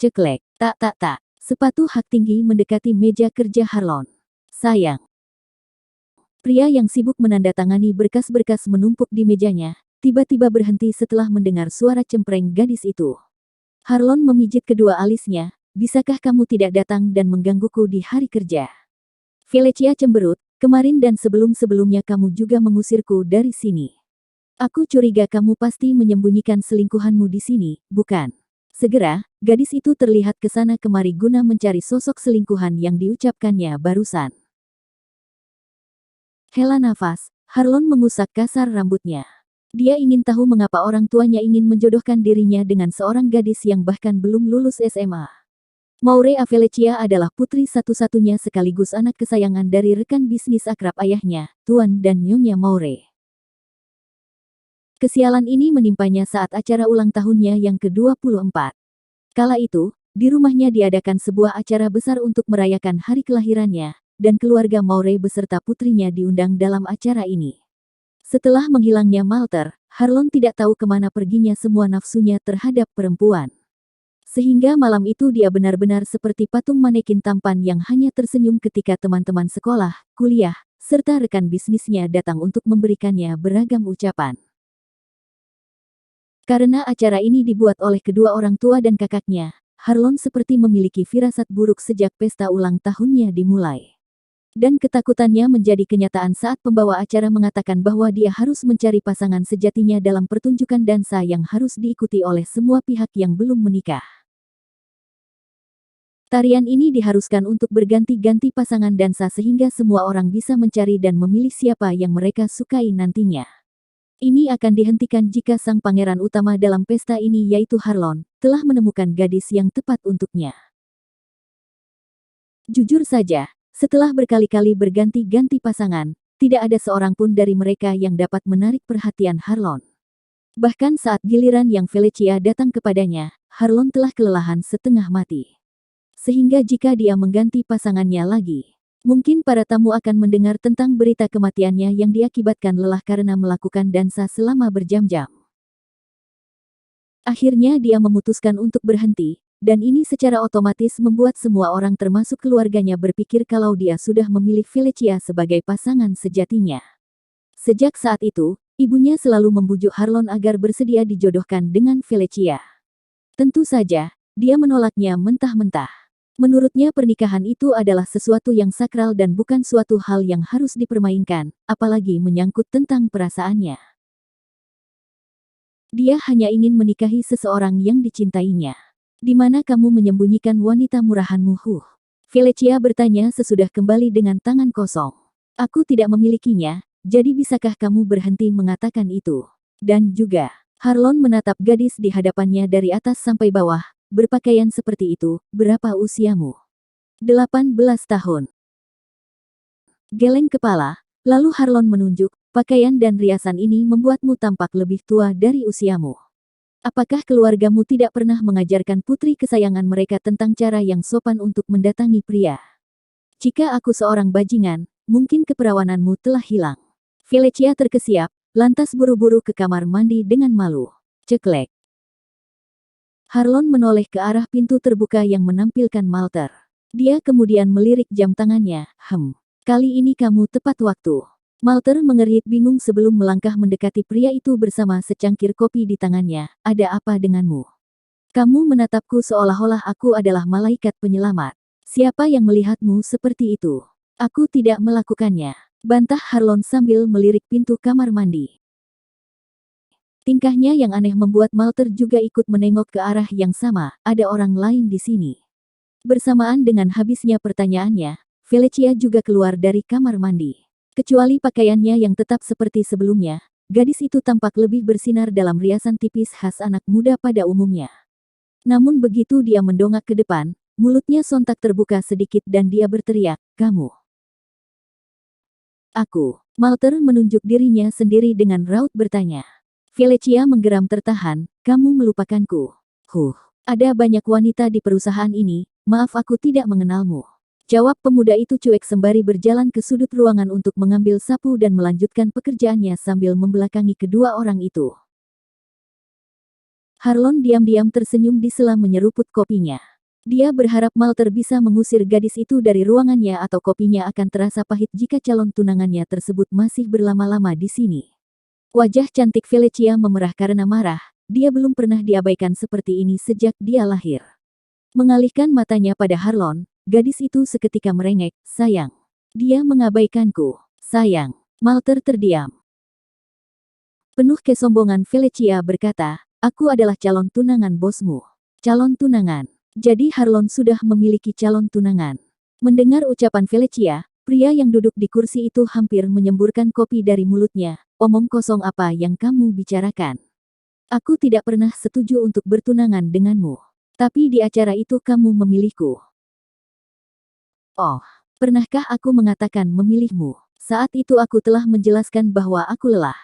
Ceklek, tak. Sepatu hak tinggi mendekati meja kerja Harlon. Sayang. Pria yang sibuk menandatangani berkas-berkas menumpuk di mejanya, tiba-tiba berhenti setelah mendengar suara cempreng gadis itu. Harlon memijit kedua alisnya, bisakah kamu tidak datang dan menggangguku di hari kerja? Felicia cemberut, kemarin dan sebelum-sebelumnya kamu juga mengusirku dari sini. Aku curiga kamu pasti menyembunyikan selingkuhanmu di sini, bukan? Segera, gadis itu terlihat ke sana kemari guna mencari sosok selingkuhan yang diucapkannya barusan. Hela nafas, Harlon mengusap kasar rambutnya. Dia ingin tahu mengapa orang tuanya ingin menjodohkan dirinya dengan seorang gadis yang bahkan belum lulus SMA. Maure Felicia adalah putri satu-satunya sekaligus anak kesayangan dari rekan bisnis akrab ayahnya, Tuan dan Nyonya Maure. Kesialan ini menimpanya saat acara ulang tahunnya yang ke-24. Kala itu, di rumahnya diadakan sebuah acara besar untuk merayakan hari kelahirannya, dan keluarga Maure beserta putrinya diundang dalam acara ini. Setelah menghilangnya Malter, Harlon tidak tahu kemana perginya semua nafsunya terhadap perempuan. Sehingga malam itu dia benar-benar seperti patung manekin tampan yang hanya tersenyum ketika teman-teman sekolah, kuliah, serta rekan bisnisnya datang untuk memberikannya beragam ucapan. Karena acara ini dibuat oleh kedua orang tua dan kakaknya, Harlon seperti memiliki firasat buruk sejak pesta ulang tahunnya dimulai. Dan ketakutannya menjadi kenyataan saat pembawa acara mengatakan bahwa dia harus mencari pasangan sejatinya dalam pertunjukan dansa yang harus diikuti oleh semua pihak yang belum menikah. Tarian ini diharuskan untuk berganti-ganti pasangan dansa sehingga semua orang bisa mencari dan memilih siapa yang mereka sukai nantinya. Ini akan dihentikan jika sang pangeran utama dalam pesta ini yaitu Harlon, telah menemukan gadis yang tepat untuknya. Jujur saja, setelah berkali-kali berganti-ganti pasangan, tidak ada seorang pun dari mereka yang dapat menarik perhatian Harlon. Bahkan saat giliran yang Felicia datang kepadanya, Harlon telah kelelahan setengah mati. Sehingga jika dia mengganti pasangannya lagi, mungkin para tamu akan mendengar tentang berita kematiannya yang diakibatkan lelah karena melakukan dansa selama berjam-jam. Akhirnya dia memutuskan untuk berhenti, dan ini secara otomatis membuat semua orang termasuk keluarganya berpikir kalau dia sudah memilih Felicia sebagai pasangan sejatinya. Sejak saat itu, ibunya selalu membujuk Harlon agar bersedia dijodohkan dengan Felicia. Tentu saja, dia menolaknya mentah-mentah. Menurutnya pernikahan itu adalah sesuatu yang sakral dan bukan suatu hal yang harus dipermainkan, apalagi menyangkut tentang perasaannya. Dia hanya ingin menikahi seseorang yang dicintainya. Di mana kamu menyembunyikan wanita murahanmu? Felicia bertanya sesudah kembali dengan tangan kosong. Aku tidak memilikinya, jadi bisakah kamu berhenti mengatakan itu? Dan juga, Harlon menatap gadis di hadapannya dari atas sampai bawah, berpakaian seperti itu, berapa usiamu? 18 tahun. Geleng kepala, lalu Harlon menunjuk, pakaian dan riasan ini membuatmu tampak lebih tua dari usiamu. Apakah keluargamu tidak pernah mengajarkan putri kesayangan mereka tentang cara yang sopan untuk mendatangi pria? Jika aku seorang bajingan, mungkin keperawananmu telah hilang. Felicia terkesiap, lantas buru-buru ke kamar mandi dengan malu. Ceklek. Harlon menoleh ke arah pintu terbuka yang menampilkan Malter. Dia kemudian melirik jam tangannya. Kali ini kamu tepat waktu. Malter mengerit bingung sebelum melangkah mendekati pria itu bersama secangkir kopi di tangannya. Ada apa denganmu? Kamu menatapku seolah-olah aku adalah malaikat penyelamat. Siapa yang melihatmu seperti itu? Aku tidak melakukannya, bantah Harlon sambil melirik pintu kamar mandi. Tingkahnya yang aneh membuat Malter juga ikut menengok ke arah yang sama. Ada orang lain di sini. Bersamaan dengan habisnya pertanyaannya, Felicia juga keluar dari kamar mandi. Kecuali pakaiannya yang tetap seperti sebelumnya, gadis itu tampak lebih bersinar dalam riasan tipis khas anak muda pada umumnya. Namun begitu dia mendongak ke depan, mulutnya sontak terbuka sedikit dan dia berteriak, "Kamu!" "Aku." Malter menunjuk dirinya sendiri dengan raut bertanya. Felicia menggeram tertahan, "Kamu melupakanku." Ada banyak wanita di perusahaan ini, maaf aku tidak mengenalmu." Jawab pemuda itu cuek sembari berjalan ke sudut ruangan untuk mengambil sapu dan melanjutkan pekerjaannya sambil membelakangi kedua orang itu. Harlon diam-diam tersenyum di sela menyeruput kopinya. Dia berharap Malter bisa mengusir gadis itu dari ruangannya atau kopinya akan terasa pahit jika calon tunangannya tersebut masih berlama-lama di sini. Wajah cantik Felicia memerah karena marah, dia belum pernah diabaikan seperti ini sejak dia lahir. Mengalihkan matanya pada Harlon, gadis itu seketika merengek, sayang. Dia mengabaikanku, sayang. Malter terdiam. Penuh kesombongan Felicia berkata, aku adalah calon tunangan bosmu. Calon tunangan. Jadi Harlon sudah memiliki calon tunangan. Mendengar ucapan Felicia, pria yang duduk di kursi itu hampir menyemburkan kopi dari mulutnya. Omong kosong apa yang kamu bicarakan? Aku tidak pernah setuju untuk bertunangan denganmu. Tapi di acara itu kamu memilihku. Oh, pernahkah aku mengatakan memilihmu? Saat itu aku telah menjelaskan bahwa aku lelah.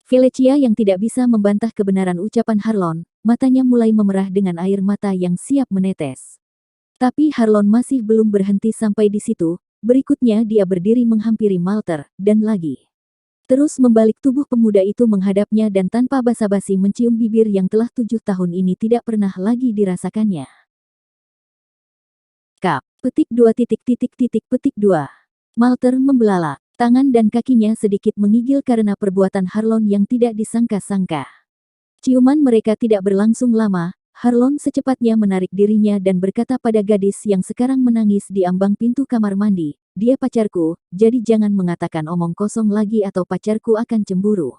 Felicia yang tidak bisa membantah kebenaran ucapan Harlon, matanya mulai memerah dengan air mata yang siap menetes. Tapi Harlon masih belum berhenti sampai di situ, berikutnya dia berdiri menghampiri Malter, dan lagi. Terus membalik tubuh pemuda itu menghadapnya dan tanpa basa-basi mencium bibir yang telah 7 tahun ini tidak pernah lagi dirasakannya. Kap. Petik 2. Malter membelalak. Tangan dan kakinya sedikit menggigil karena perbuatan Harlon yang tidak disangka-sangka. Ciuman mereka tidak berlangsung lama, Harlon secepatnya menarik dirinya dan berkata pada gadis yang sekarang menangis di ambang pintu kamar mandi, dia pacarku, jadi jangan mengatakan omong kosong lagi atau pacarku akan cemburu.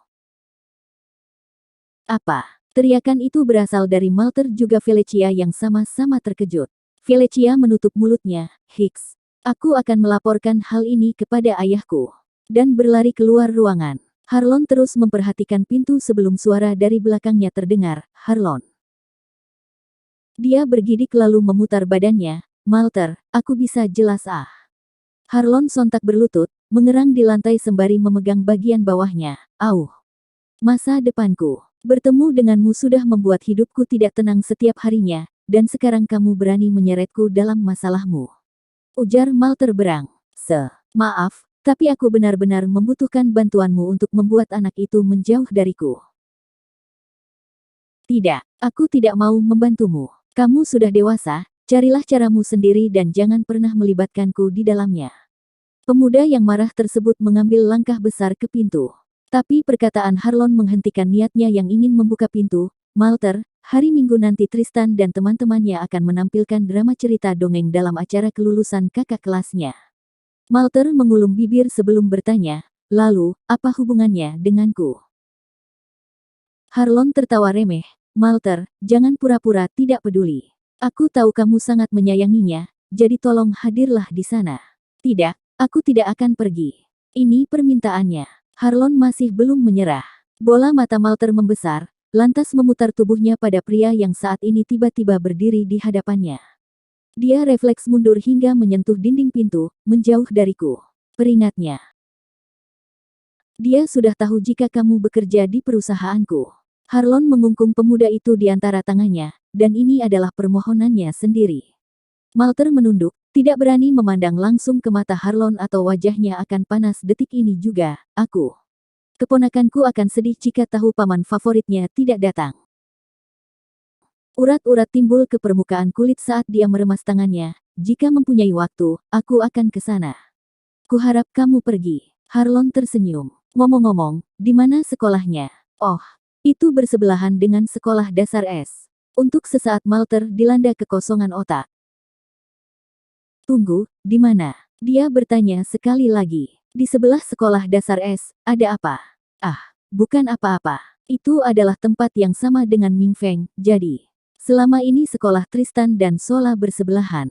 Apa? Teriakan itu berasal dari Malter juga Felicia yang sama-sama terkejut. Felicia menutup mulutnya, Hicks. Aku akan melaporkan hal ini kepada ayahku. Dan berlari keluar ruangan. Harlon terus memperhatikan pintu sebelum suara dari belakangnya terdengar, Harlon. Dia bergidik lalu memutar badannya, Malter, aku bisa jelas ah. Harlon sontak berlutut, mengerang di lantai sembari memegang bagian bawahnya, auh. Masa depanku. Bertemu denganmu sudah membuat hidupku tidak tenang setiap harinya, dan sekarang kamu berani menyeretku dalam masalahmu. Ujar Malter berang. Maaf, tapi aku benar-benar membutuhkan bantuanmu untuk membuat anak itu menjauh dariku. Tidak, aku tidak mau membantumu. Kamu sudah dewasa, carilah caramu sendiri dan jangan pernah melibatkanku di dalamnya. Pemuda yang marah tersebut mengambil langkah besar ke pintu. Tapi perkataan Harlon menghentikan niatnya yang ingin membuka pintu. Malter, hari Minggu nanti Tristan dan teman-temannya akan menampilkan drama cerita dongeng dalam acara kelulusan kakak kelasnya. Malter mengulum bibir sebelum bertanya, lalu, apa hubungannya denganku? Harlon tertawa remeh, Malter, jangan pura-pura tidak peduli. Aku tahu kamu sangat menyayanginya, jadi tolong hadirlah di sana. Tidak, aku tidak akan pergi. Ini permintaannya. Harlon masih belum menyerah. Bola mata Malter membesar, lantas memutar tubuhnya pada pria yang saat ini tiba-tiba berdiri di hadapannya. Dia refleks mundur hingga menyentuh dinding pintu, menjauh dariku. Peringatnya. Dia sudah tahu jika kamu bekerja di perusahaanku. Harlon mengungkung pemuda itu di antara tangannya, dan ini adalah permohonannya sendiri. Malter menunduk, tidak berani memandang langsung ke mata Harlon atau wajahnya akan panas detik ini juga, aku. Keponakanku akan sedih jika tahu paman favoritnya tidak datang. Urat-urat timbul ke permukaan kulit saat dia meremas tangannya. Jika mempunyai waktu, aku akan ke sana. Kuharap kamu pergi. Harlon tersenyum. Ngomong-ngomong, di mana sekolahnya? Oh, itu bersebelahan dengan sekolah dasar S. Untuk sesaat Malter dilanda kekosongan otak. Tunggu, di mana? Dia bertanya sekali lagi. Di sebelah sekolah dasar S, ada apa? Ah, bukan apa-apa. Itu adalah tempat yang sama dengan Ming Feng, jadi. Selama ini sekolah Tristan dan Sola bersebelahan.